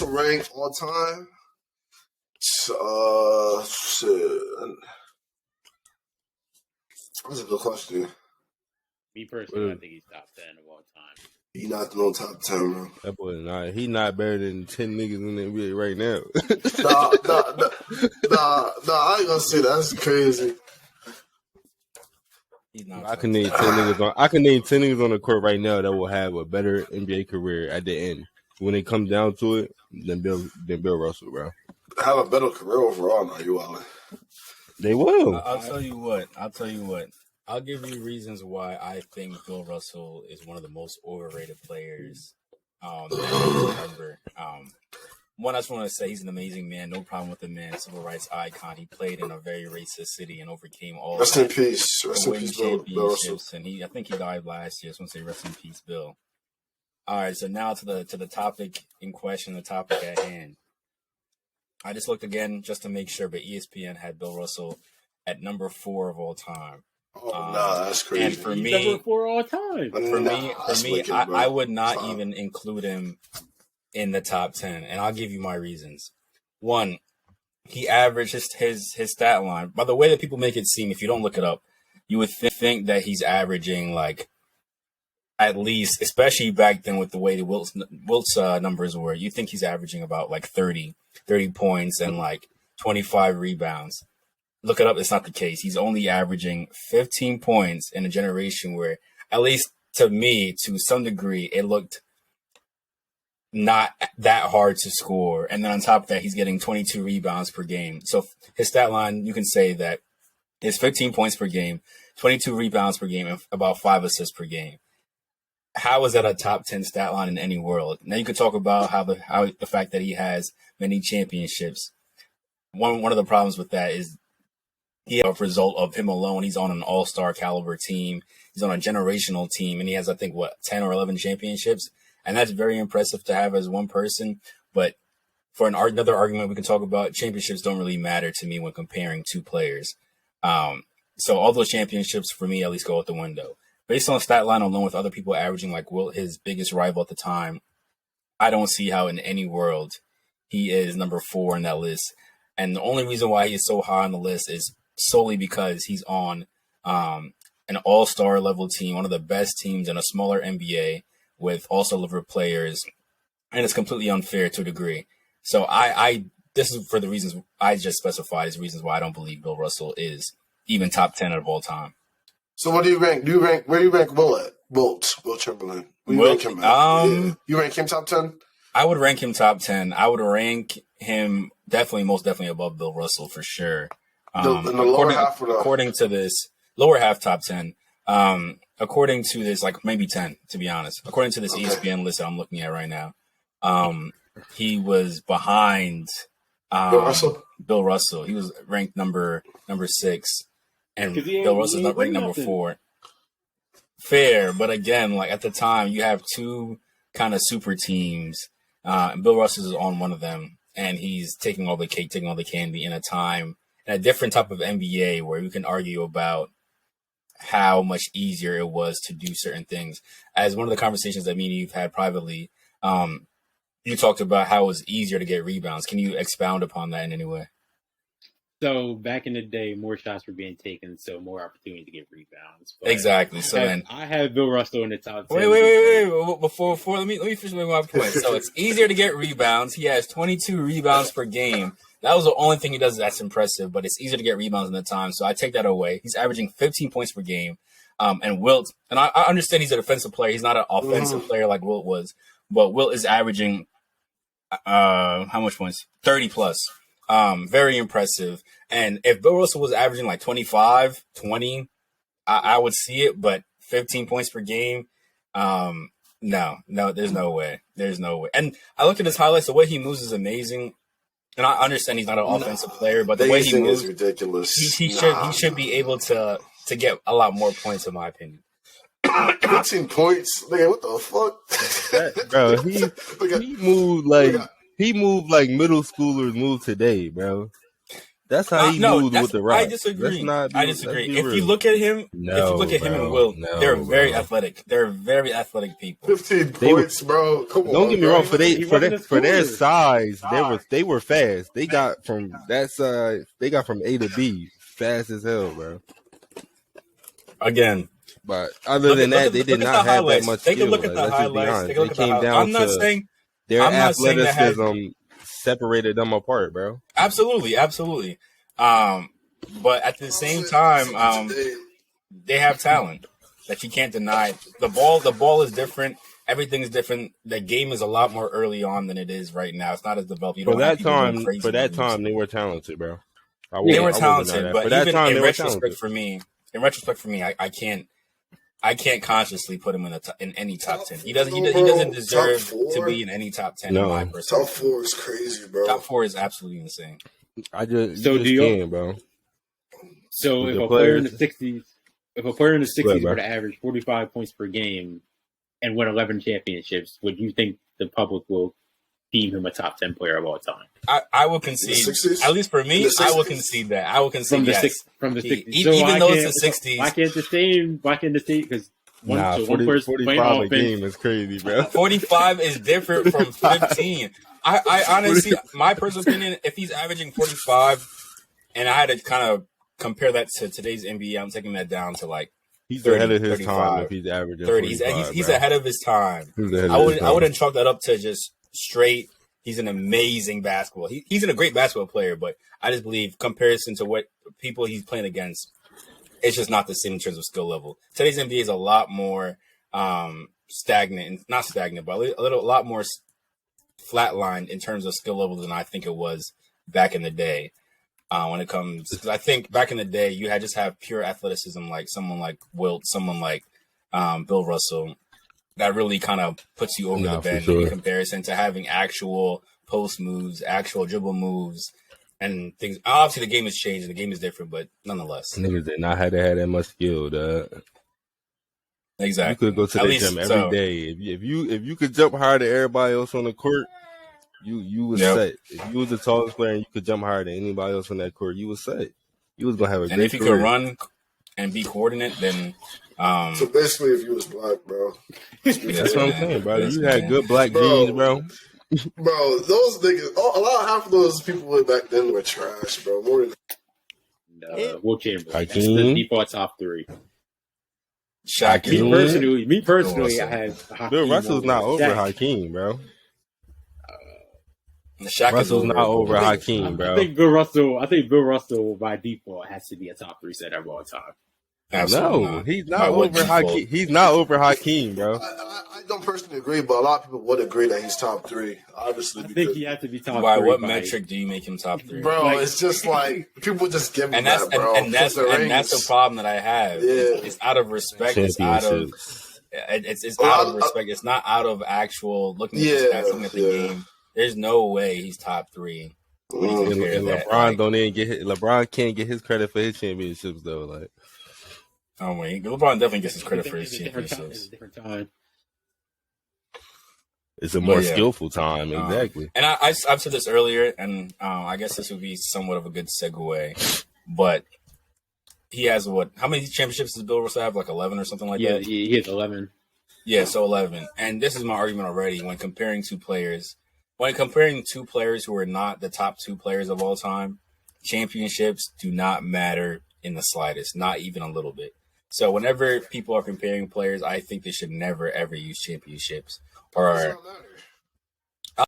Russell rank all time? Shit. That's a good question. Me personally, I think he's top 10 of all time. He not no top 10, bro. That boy not. He not better than 10 niggas in the NBA right now. Nah. I ain't gonna say that. That's crazy. I can name 10 niggas on. I can name 10 niggas on the court right now that will have a better NBA career at the end when it comes down to it than Bill Russell, bro. Have a better career overall. Now you Allen. They will. I'll tell you what. I'll give you reasons why I think Bill Russell is one of the most overrated players that I remember. One, I just want to say he's an amazing man. No problem with the man. Civil rights icon. He played in a very racist city and overcame all. Rest in peace. Rest in peace, Bill Russell. And I think he died last year. So I want to say rest in peace, Bill. All right. So now to the topic in question, the topic at hand. I just looked again just to make sure, but ESPN had Bill Russell at number 4 of all time. Oh, nah, that's crazy. And for He's me, number 4 all time. For me, I would not even include him in the top 10, and I'll give you my reasons. One, he averaged his stat line. By the way that people make it seem, if you don't look it up, you would think that he's averaging like at least, especially back then with the way the Wilt's numbers were, you think he's averaging about like 30 points and like 25 rebounds. Look it up. It's not the case. He's only averaging 15 points in a generation where, at least to me, to some degree, it looked not that hard to score. And then on top of that, he's getting 22 rebounds per game. So his stat line, you can say that is 15 points per game, 22 rebounds per game, and about 5 assists per game. How is that a top 10 stat line in any world? Now you could talk about how the fact that he has many championships. One of the problems with that is he a result of him alone. He's on an all-star caliber team. He's on a generational team, and he has, I think, 10 or 11 championships. And that's very impressive to have as one person. But for another argument we can talk about, championships don't really matter to me when comparing two players. So all those championships, for me, at least go out the window. Based on stat line alone, with other people averaging like Wilt, his biggest rival at the time, I don't see how in any world he is number 4 in that list. And the only reason why he is so high on the list is solely because he's on an all-star level team, one of the best teams in a smaller NBA with also level players, and it's completely unfair to a degree. So this is for the reasons I just specified as reasons why I don't believe Bill Russell is even top 10 of all time. So what do you rank? Where do you rank Will at? Wilt Chamberlain. Where do you rank him at? You rank him top 10? I would rank him top 10. I would rank him most definitely above Bill Russell for sure. In the lower half of the... According to this, lower half top 10. According to this, like maybe 10, to be honest. According to this ESPN list that I'm looking at right now, he was behind Bill Russell. He was ranked number 6, and Bill Russell's not ranked number 4. Fair, but again, like at the time, you have two kind of super teams. And Bill Russell is on one of them, and he's taking all the cake, taking all the candy in a different type of NBA where you can argue about how much easier it was to do certain things. As one of the conversations that me and you've had privately, you talked about how it was easier to get rebounds. Can you expound upon that in any way? So back in the day, more shots were being taken, so more opportunity to get rebounds. But exactly. So I have Bill Russell in the top 10. Wait. Before let me finish my point. So it's easier to get rebounds. He has 22 rebounds per game. That was the only thing he does that's impressive, but it's easier to get rebounds in the time. So I take that away. He's averaging 15 points per game. And Wilt, and I understand he's a defensive player. He's not an offensive player like Wilt was, but Wilt is averaging how much points? 30 plus. Very impressive. And if Bill Russell was averaging like 25, 20, I would see it, but 15 points per game, no, there's no way. There's no way. And I looked at his highlights. The way he moves is amazing. And I understand he's not an offensive player, but the way he moves is ridiculous. He should be able to get a lot more points, in my opinion. 15 points? Nigga, what the fuck? Bro, he moved like middle schoolers move today, bro. That's how he moves with the rock. I disagree. I disagree. If you look at him, and Wilt, they're very athletic. They're very athletic people. 15 points, bro. Come on. Don't get me wrong. For their size, Nah. they were fast. They got from that side. They got from A to B fast as hell, bro. Again. But other than that, they did not have that much skill. Take a look at the highlights. Take a look at the highlights. I'm not saying their athleticism separated them apart, bro. Absolutely. But at the same time, they have talent that you can't deny. The ball is different. Everything is different. The game is a lot more early on than it is right now. It's not as developed. For that time, they were talented, bro. They were talented, but even in retrospect for me, I can't consciously put him in any top 10. He doesn't deserve to be in any top 10 in my personal. Top 4 is crazy, bro. Top 4 is absolutely insane. Bro. So if a player in the 60s were to average 45 points per game and win 11 championships, would you think the public will deem him a top 10 player of all time? I will concede. At least for me, I will concede that. I will concede from the 60s. Even though it's the 60s. Why can't the same? Because one person 45 a game is crazy, bro. 45 is different from 15. I honestly, my personal opinion, if he's averaging 45, and I had to kind of compare that to today's NBA, I'm taking that down to like he's 30, ahead of his 35, time if he's averaging 30. 45, he's ahead of his time. I wouldn't chalk that up to just straight. He's an amazing basketball. He's a great basketball player, but I just believe comparison to what people he's playing against, it's just not the same in terms of skill level. Today's NBA is a lot more stagnant, not stagnant, but a lot more flatlined in terms of skill level than I think it was back in the day. When it comes, because I think back in the day you had just have pure athleticism, like someone like Wilt, someone like Bill Russell. That really kind of puts you over the bend in comparison to having actual post moves, actual dribble moves, and things. Obviously, the game has changed and the game is different, but nonetheless. Niggas did not have to have that much skill, dog. Exactly. You could go to the gym every day. If you could jump higher than everybody else on the court, you was set. If you was the tallest player and you could jump higher than anybody else on that court, you was set. You was gonna have a great career. And if you could run and be coordinate, then so basically, if you was black, bro, that's what I'm saying, bro. You had good black genes, bro. Bro, those niggas, half of those people back then were trash, bro. More than Wilt Chamberlain. That's Hakeem. the default top 3. Shaq. Me personally, I had Hakeem. Bill Russell's not over Shaq. Hakeem, bro. Shaq Russell's not over Hakeem, bro. I think Bill Russell by default has to be a top 3 center of all time. Absolutely No, he's not over Hakeem. He's not over Hakeem, bro. I don't personally agree, but a lot of people would agree that he's top 3. Obviously, I think he has to be top 3. By what metric do you make him top 3? Bro, it's just like people just give him that, bro. And that's the problem that I have. Yeah. It's out of respect. It's out of respect. It's not out of actual looking at the stats, looking at the game. There's no way he's top 3. And LeBron can't get his credit for his championships though. Like, oh wait, LeBron definitely gets his credit for his championships. It's a different time. It's a more skillful time, exactly. And I've said this earlier, and I guess this would be somewhat of a good segue. But he has how many championships does Bill Russell have? Like 11 or something like that? Yeah, he has 11. Yeah, so 11. And this is my argument already when comparing two players. When comparing two players who are not the top 2 players of all time, championships do not matter in the slightest, not even a little bit. So whenever people are comparing players, I think they should never, ever use championships. Or